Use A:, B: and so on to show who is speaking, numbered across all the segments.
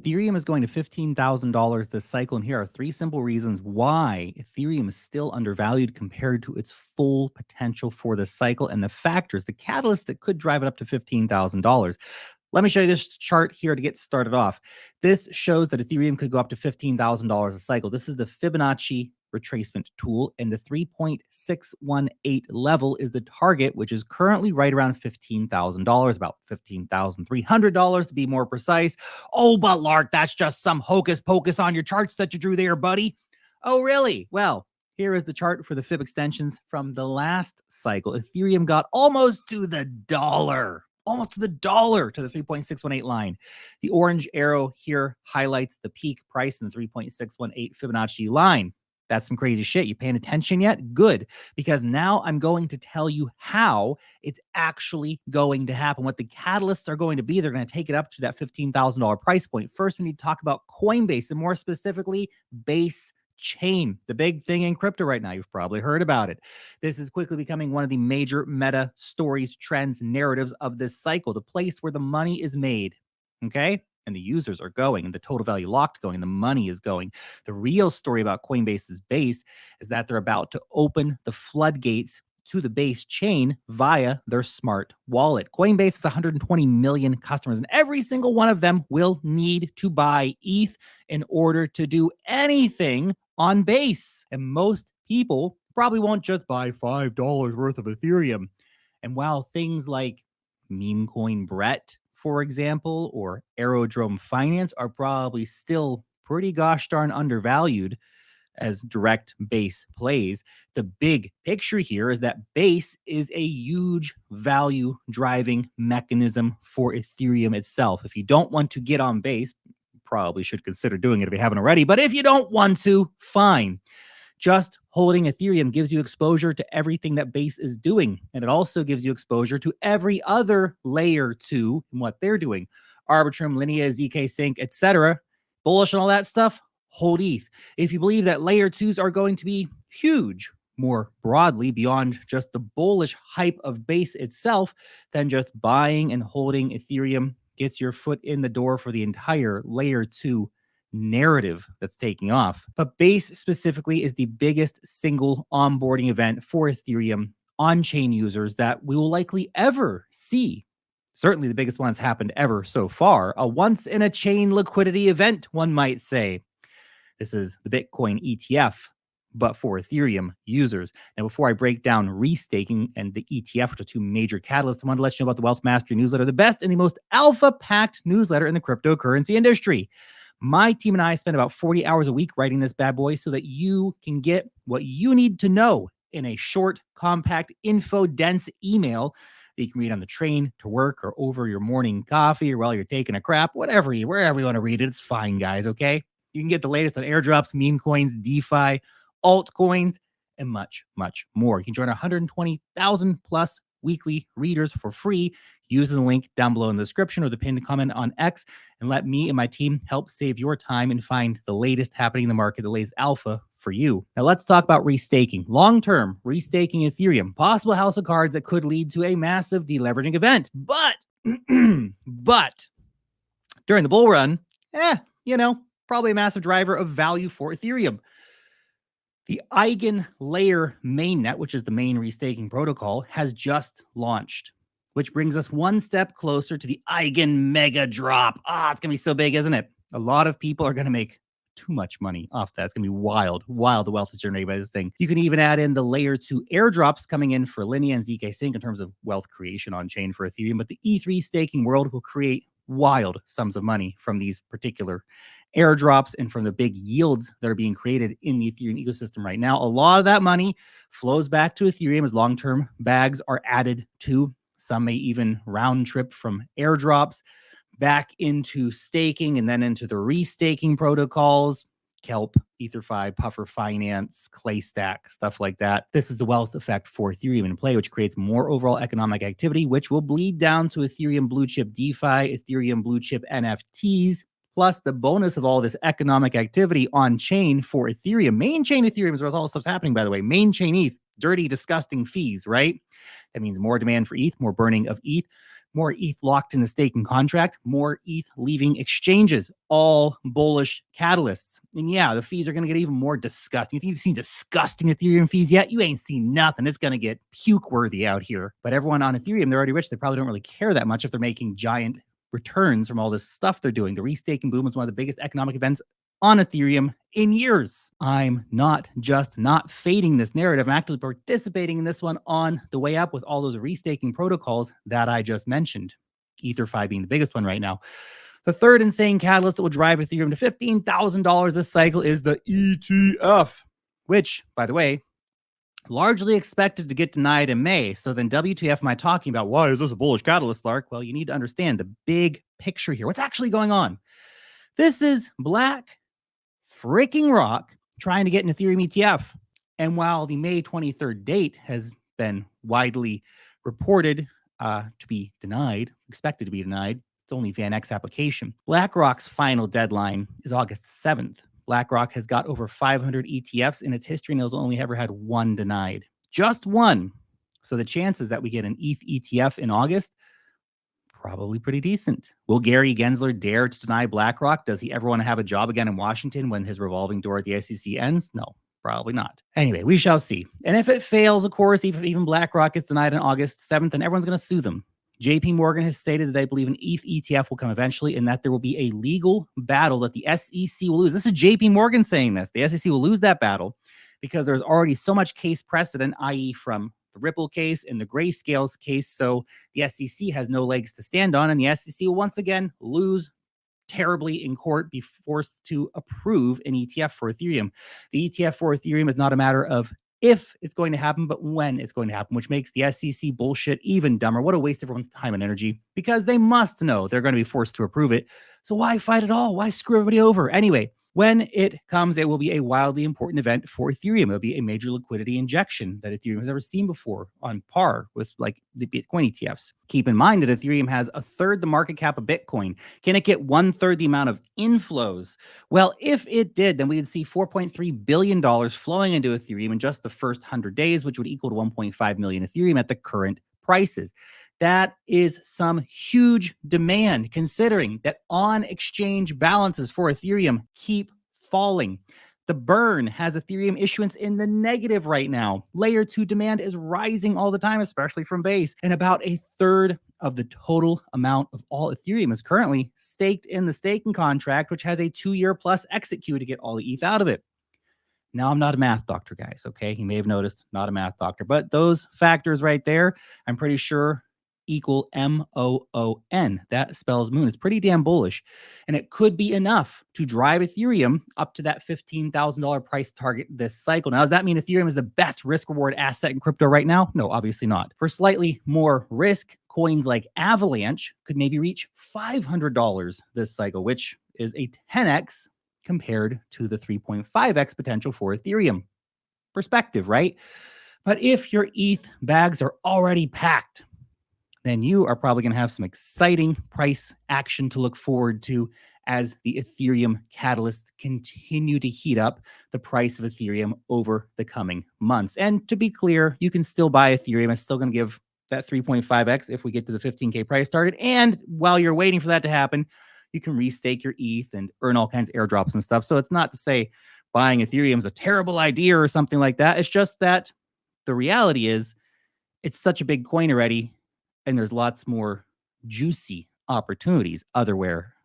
A: Ethereum is going to $15,000 this cycle, and here are three simple reasons why Ethereum is still undervalued compared to its full potential for this cycle, and the factors, the catalysts that could drive it up to $15,000. Let me show you this chart here to get started off. This shows that Ethereum could go up to $15,000 a cycle. This is the Fibonacci retracement tool, and the 3.618 level is the target, which is currently right around $15,000, about $15,300 to be more precise. Oh, but Lark, that's just some hocus pocus on your charts that you drew there, buddy. Oh, really? Well, here is the chart for the Fib extensions from the last cycle. Ethereum got almost to the dollar. Almost to the dollar to the 3.618 line. The orange arrow here highlights the peak price in the 3.618 Fibonacci line. That's some crazy shit. You paying attention yet? Good, because now I'm going to tell you how it's actually going to happen, what the catalysts are going to be. They're going to take it up to that $15,000 price point. First, we need to talk about Coinbase, and more specifically, Base Chain, the big thing in crypto right now. You've probably heard about it. This is quickly becoming one of the major meta stories, trends, narratives of this cycle, the place where the money is made, okay? And the users are going, and the total value locked going, and the money is going. The real story about Coinbase's Base is that they're about to open the floodgates to the Base chain via their smart wallet. Coinbase has 120 million customers, and every single one of them will need to buy ETH in order to do anything on Base. And most people probably won't just buy $5 worth of Ethereum. And while things like meme coin Brett, for example, or Aerodrome Finance are probably still pretty gosh darn undervalued as direct Base plays, the big picture here is that Base is a huge value driving mechanism for Ethereum itself. If you don't want to get on Base, you probably should consider doing it if you haven't already. But if you don't want to, fine. Just holding Ethereum gives you exposure to everything that Base is doing. And it also gives you exposure to every other layer 2 and what they're doing. Arbitrum, Linea, ZK Sync, etc. Bullish and all that stuff, hold ETH. If you believe that layer 2s are going to be huge, more broadly beyond just the bullish hype of Base itself, then just buying and holding Ethereum gets your foot in the door for the entire layer 2 narrative that's taking off. But Base specifically is the biggest single onboarding event for Ethereum on-chain users that we will likely ever see. Certainly the biggest one that's happened ever so far. A once-in-a-chain liquidity event, one might say. This is the Bitcoin ETF, but for Ethereum users. Now, before I break down Restaking and the ETF, which are two major catalysts, I want to let you know about the Wealth Mastery newsletter, the best and the most alpha-packed newsletter in the cryptocurrency industry. My team and I spend about 40 hours a week writing this bad boy so that you can get what you need to know in a short, compact, info-dense email that you can read on the train to work or over your morning coffee or while you're taking a crap, wherever you want to read it. It's fine, guys, okay? You can get the latest on airdrops, meme coins, DeFi, altcoins, and much, much more. You can join 120,000 plus weekly readers for free using the link down below in the description or the pinned comment on X, and let me and my team help save your time and find the latest happening in the market, the latest alpha for you. Now let's talk about restaking. Long-term restaking Ethereum, possible house of cards that could lead to a massive deleveraging event. But during the bull run, probably a massive driver of value for Ethereum. The Eigenlayer mainnet, which is the main restaking protocol, has just launched, which brings us one step closer to the Eigen mega drop. It's going to be so big, isn't it? A lot of people are going to make too much money off that. It's going to be wild. The wealth is generated by this thing. You can even add in the layer 2 airdrops coming in for Linea and ZK Sync in terms of wealth creation on chain for Ethereum. But the E3 staking world will create wild sums of money from these particular airdrops and from the big yields that are being created in the Ethereum ecosystem right now. A lot of that money flows back to Ethereum as long-term bags are added to. Some may even round trip from airdrops back into staking and then into the restaking protocols, Kelp, EtherFi, Puffer Finance, ClayStack, stuff like that. This is the wealth effect for Ethereum in play, which creates more overall economic activity, which will bleed down to Ethereum blue chip DeFi, Ethereum blue chip NFTs, plus the bonus of all this economic activity on chain for Ethereum. Main chain Ethereum is where all this stuff's happening, by the way. Main chain ETH, dirty, disgusting fees, right? That means more demand for ETH, more burning of ETH. more ETH locked in the staking contract, more ETH leaving exchanges, all bullish catalysts. And yeah, the fees are going to get even more disgusting. You think you've seen disgusting Ethereum fees yet? You ain't seen nothing. It's going to get puke worthy out here. But everyone on Ethereum, they're already rich. They probably don't really care that much if they're making giant returns from all this stuff they're doing. The restaking boom is one of the biggest economic events on Ethereum in years. I'm not just not fading this narrative. I'm actively participating in this one on the way up with all those restaking protocols that I just mentioned. EtherFi being the biggest one right now. The third insane catalyst that will drive Ethereum to $15,000 this cycle is the ETF, which, by the way, largely expected to get denied in May. So then WTF am I talking about? Why is this a bullish catalyst, Lark? Well, you need to understand the big picture here. What's actually going on? This is Black freaking Rock trying to get an Ethereum ETF. And while the May 23rd date has been widely reported to be denied, expected to be denied, it's only VanEck's application. BlackRock's final deadline is August 7th. BlackRock has got over 500 ETFs in its history and has only ever had one denied. Just one. So the chances that we get an ETH ETF in August, probably pretty decent. Will Gary Gensler dare to deny BlackRock? Does he ever want to have a job again in Washington when his revolving door at the SEC ends? No, probably not. Anyway, we shall see. And if it fails, of course, if even BlackRock gets denied on August 7th, then everyone's going to sue them. JP Morgan has stated that they believe an ETH ETF will come eventually and that there will be a legal battle that the SEC will lose. This is JP Morgan saying this. The SEC will lose that battle because there's already so much case precedent, i.e. from the Ripple case and the Grayscale's case. So the SEC has no legs to stand on, and the SEC will once again lose terribly in court, be forced to approve an ETF for Ethereum. The ETF for Ethereum is not a matter of if it's going to happen, but when it's going to happen, which makes the SEC bullshit even dumber. What a waste of everyone's time and energy, because they must know they're going to be forced to approve it. So why fight at all? Why screw everybody over? Anyway, when it comes, it will be a wildly important event for Ethereum. It'll be a major liquidity injection that Ethereum has ever seen before, on par with like the Bitcoin ETFs. Keep in mind that Ethereum has a third the market cap of Bitcoin. Can it get 1/3 the amount of inflows? Well, if it did, then we would see $4.3 billion flowing into Ethereum in just the first 100 days, which would equal to 1.5 million Ethereum at the current prices. That is some huge demand, considering that on-exchange balances for Ethereum keep falling. The burn has Ethereum issuance in the negative right now. Layer 2 demand is rising all the time, especially from Base. And about a third of the total amount of all Ethereum is currently staked in the staking contract, which has a 2-year plus exit queue to get all the ETH out of it. Now, I'm not a math doctor, guys, okay? You may have noticed, not a math doctor. But those factors right there, I'm pretty sure equal MOON. That spells moon. It's pretty damn bullish. And it could be enough to drive Ethereum up to that $15,000 price target this cycle. Now, does that mean Ethereum is the best risk-reward asset in crypto right now? No, obviously not. For slightly more risk, coins like Avalanche could maybe reach $500 this cycle, which is a 10x compared to the 3.5x potential for Ethereum. Perspective, right? But if your ETH bags are already packed, then you are probably going to have some exciting price action to look forward to as the Ethereum catalysts continue to heat up the price of Ethereum over the coming months. And to be clear, you can still buy Ethereum. It's still going to give that 3.5x if we get to the 15K price target. And while you're waiting for that to happen, you can restake your ETH and earn all kinds of airdrops and stuff. So it's not to say buying Ethereum is a terrible idea or something like that. It's just that the reality is it's such a big coin already, and there's lots more juicy opportunities otherwhere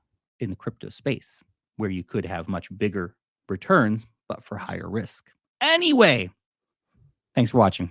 A: in the crypto space where you could have much bigger returns, but for higher risk. Anyway, thanks for watching.